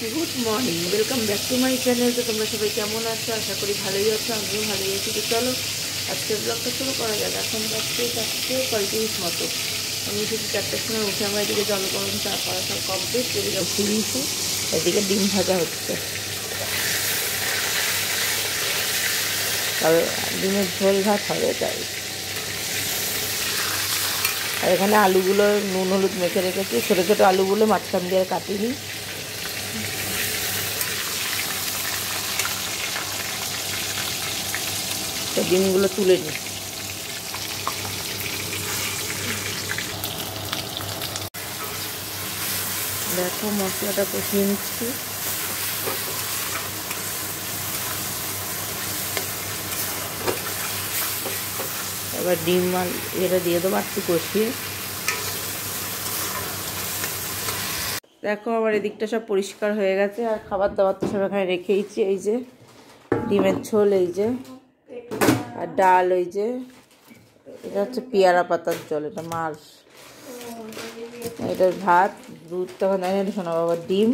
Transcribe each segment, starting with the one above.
Good morning, welcome back to my channel. তো তোমরা সবাই কেমন আছো? আশা করি ভালোই আছো, আমিও ভালোই আছি। তো চলো আজকের ব্লগটা শুরু করা যাক। এখন বাজছে 4:35 মতো। আমি উঠেছি 4টার সময়, উঠে আমার এদিকে জলগরম চা করা সব কমপ্লিট করে বসে দিয়েছি। এদিকে ডিম ভাজা হচ্ছে, তবে ডিমের ঝোল ভাত হবে তাই। আর এখানে আলুগুলো নুন হলুদ মেখে রেখেছি, ছোটো ছোটো আলুগুলো মাঝখান দিয়ে কাটিনি। তো ডিমগুলো তুলে নিই। দেখো মশলাটা কষিয়ে নিচ্ছি। এবার ডিম এটা দিয়ে দেবো একটু কষিয়ে। দেখো আবার এদিকটা সব পরিষ্কার হয়ে গেছে, আর খাবার দাবার তো সব এখানে রেখেইছি। এই যে ডিমের ঝোল, এই যে আর ডাল, ওই যে এটা হচ্ছে পেয়ারা পাতার জল, এটা মাছ, এটার ভাত, দুধ তখন এটা শোনা বাবা, ডিম।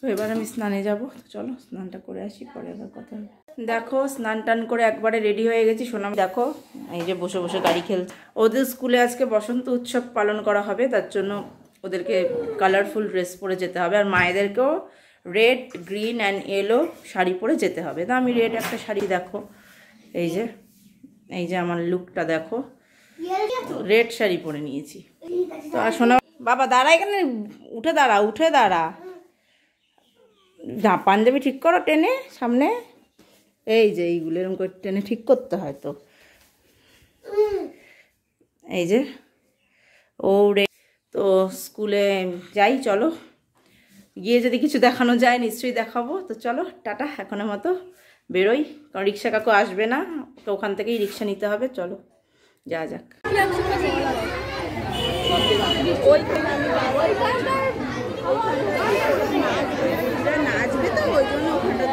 তো এবার আমি স্নানে যাব, চলো স্নানটা করে আসি, পরে আবার কথা হবে। দেখো স্নান টান করে একবারে রেডি হয়ে গেছি। সোনাম দেখো এই যে বসে বসে গাড়ি খেলছে। ওদের স্কুলে আজকে বসন্ত উৎসব পালন করা হবে, তার জন্য ওদেরকে কালারফুল ড্রেস পরে যেতে হবে। আর মায়েদেরকেও red, green and yellow sari পরে যেতে হবে। তো আমি রেড একটা শাড়ি, দেখো এই যে আমার লুকটা দেখো, রেড শাড়ি পরে নিয়েছি। তো আর শোনা বাবা দাঁড়া, এখানে উঠে দাঁড়া পাঞ্জাবি ঠিক করো টেনে সামনে। এই যে এইগুলো এরকম করে টেনে ঠিক করতে হয়। তো এই যে ও রে, তো স্কুলে যাই, চলো গিয়ে যদি কিছু দেখানো যায় নিশ্চয়ই দেখাবো। তো চলো টাটা, এখনের মতো বেরোই, কারণ রিক্সা কাকু আসবে না, তো ওখান থেকেই রিক্সা নিতে হবে। চলো যা যাক। নাচবে তো ওই জন্য ওখানটা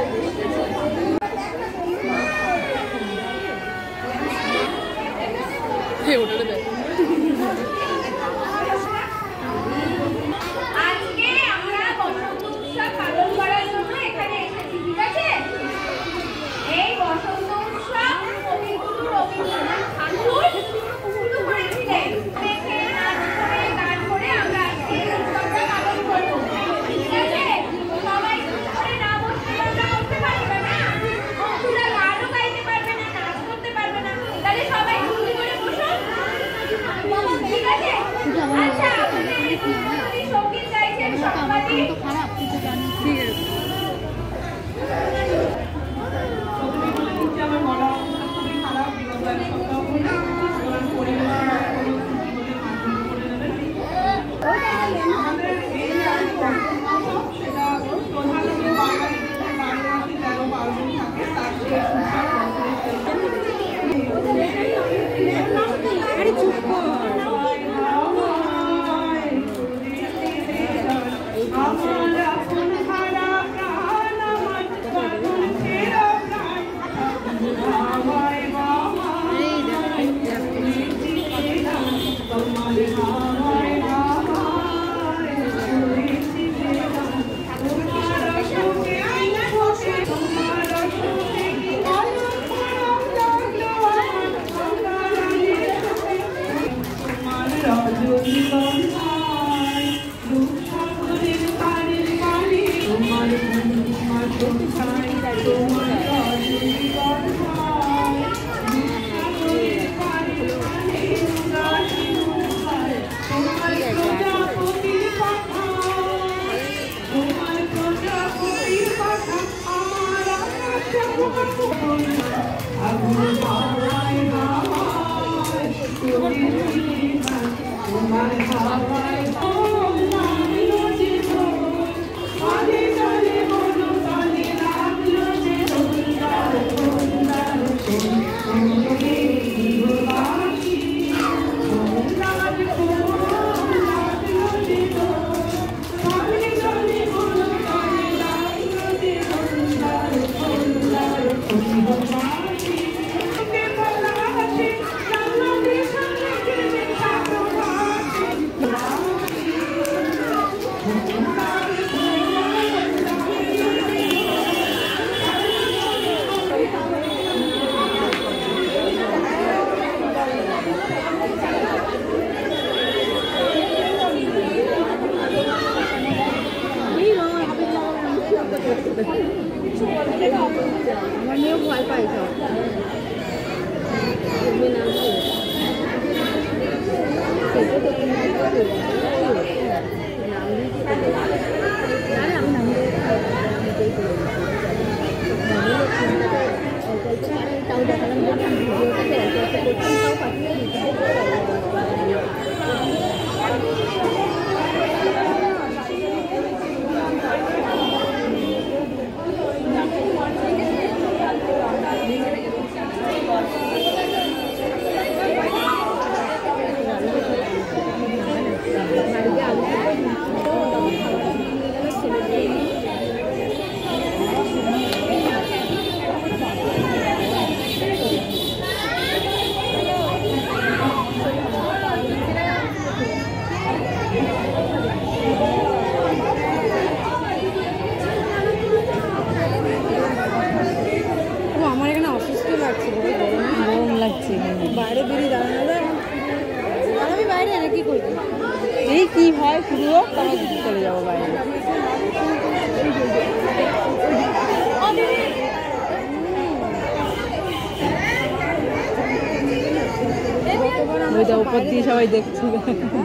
দিয়ে সবাই দেখছে,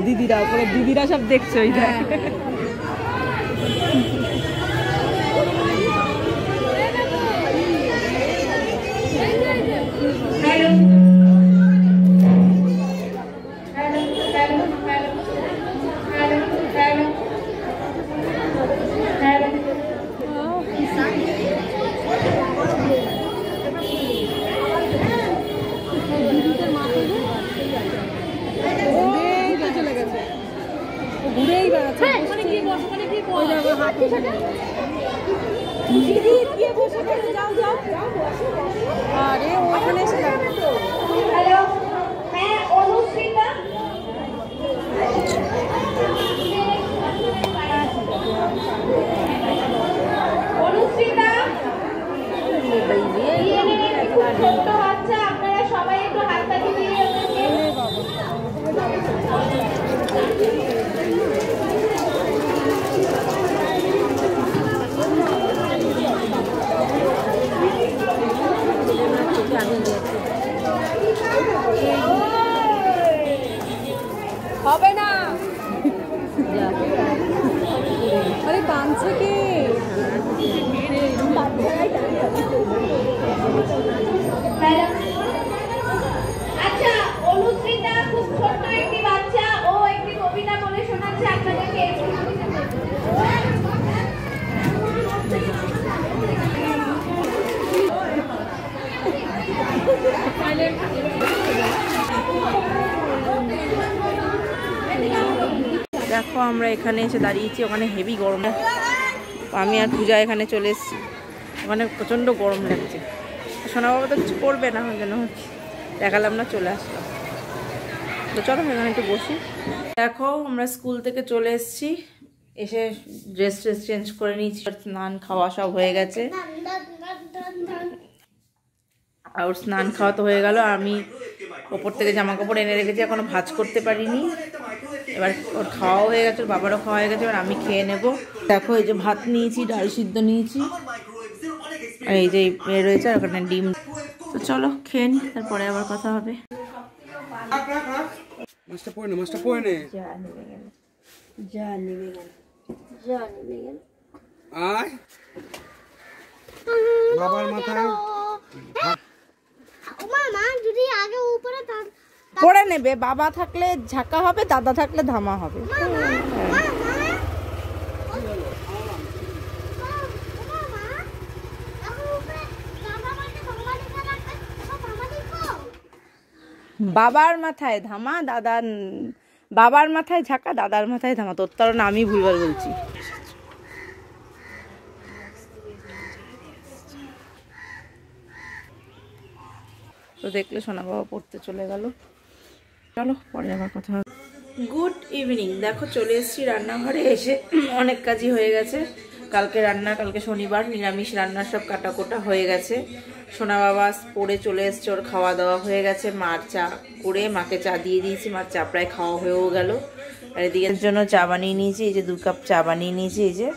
দিদিরা ওপরে দিদিরা সব দেখছে ওই দেখ। ঘুরেই বেড়াচ্ছে, আরে ওখানে এসে ছোট্ট বাচ্চা, আপনারা সবাই একটু হাততালি দিয়ে হবে না। আরে কাঁদছে কে? আচ্ছা, অনুশ্রীতা খুব ছোট্ট একটি বাচ্চা, ও একটি কবিতা বলে শোনাচ্ছে আপনাদেরকে। দেখো আমরা এখানে এসে দাঁড়িয়েছি, ওখানে হেভি গরম। আমি আর পূজা এখানে চলে এসেছি, ওখানে প্রচণ্ড গরম লাগছে। সোনা বাবা তো কিছু করবে না, যেন দেখালাম না, চলে আসলাম। তো চলো এখানে একটু বসি। দেখো আমরা স্কুল থেকে চলে এসেছি, এসে ড্রেস চেঞ্জ করে নিয়েছি, স্নান খাওয়া সব হয়ে গেছে। আর স্নান খাওয়া তো হয়ে গেল, আমি ওপর থেকে জামা কাপড় এনে রেখেছি, এখনো ভাঁজ করতে পারিনি। এবার ওর খাওয়াও হয়ে গেছে, ওর বাবারও খাওয়া হয়ে গেছে, এবার আমি খেয়ে নেব। দেখো এই যে ভাত নিয়েছি, ডাল সিদ্ধ নিয়েছি, আর এই যে রয়েছে, আর ওখানে ডিম। তো চলো খেয়ে নি, তারপরে আবার কথা হবে। বাবার মাথায় পড়ে নেবে, বাবা থাকলে ঝাঁকা হবে, দাদা থাকলে ধামা হবে। বাবার মাথায় ধামা, দাদার বাবার মাথায় ঝাঁকা, দাদার মাথায় ধামা। তোর তো আমি ভুলবার বলছি। তো দেখলে সোনা বাবা পড়তে চলে গেল। চলো পরে আবার কথা হবে। Good evening. দেখো চলে এসেছি রান্নাঘরে, এসে অনেক কাজই হয়ে গেছে। কালকে শনিবার, নিরামিষ রান্নার সব কাটাকোটা হয়ে গেছে। সোনা বাবা পড়ে চলে এসছে, ওর খাওয়া দাওয়া হয়ে গেছে। মার চা করে মাকে চা দিয়ে দিয়েছি, মার চা প্রায় খাওয়া হয়েও গেল। আর এদিকে জন্য চা বানিয়ে নিয়েছি, এই যে 2 কাপ চা বানিয়ে নিয়েছি, এই যে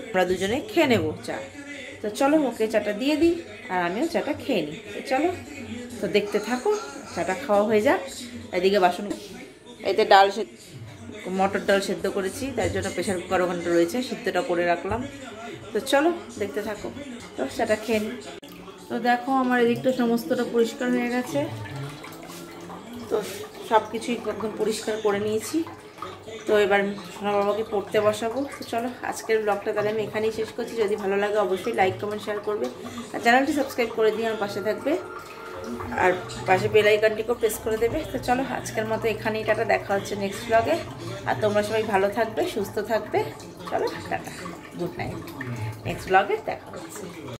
আমরা দুজনে খেয়ে নেবো চা। তো চলো ওকে চাটা দিয়ে দিই, আর আমিও চাটা খেয়ে নিই। চলো তো দেখতে থাকো, চাটা খাওয়া হয়ে যাক। এদিকে বাসন, এতে মটর ডাল সেদ্ধ করেছি, তার জন্য প্রেশার কুকার ওখানে রয়েছে, সিদ্ধটা করে রাখলাম। তো চলো দেখতে থাকো, তো চাটা খেয়ে নিই। তো দেখো আমার এদিকটা সমস্তটা পরিষ্কার হয়ে গেছে, তো সব কিছুই একদম পরিষ্কার করে নিয়েছি। তো এবার সোনা বাবাকে পড়তে বসাবো। তো চলো আজকের ব্লগটা তাহলে আমি এখানেই শেষ করছি। যদি ভালো লাগে অবশ্যই লাইক কমেন্ট শেয়ার করবে, আর চ্যানেলটি সাবস্ক্রাইব করে দিয়ে আমার পাশে থাকবে, আর পাশে বেল আইকনটিকেও প্রেস করে দেবে। তো চলো আজকের মতো এখানেই টাটা, দেখা হচ্ছে নেক্সট ব্লগে। আর তোমরা সবাই ভালো থাকবে, সুস্থ থাকবে। চলো টাটা, গুড নাইট, নেক্সট ব্লগে দেখা হচ্ছে।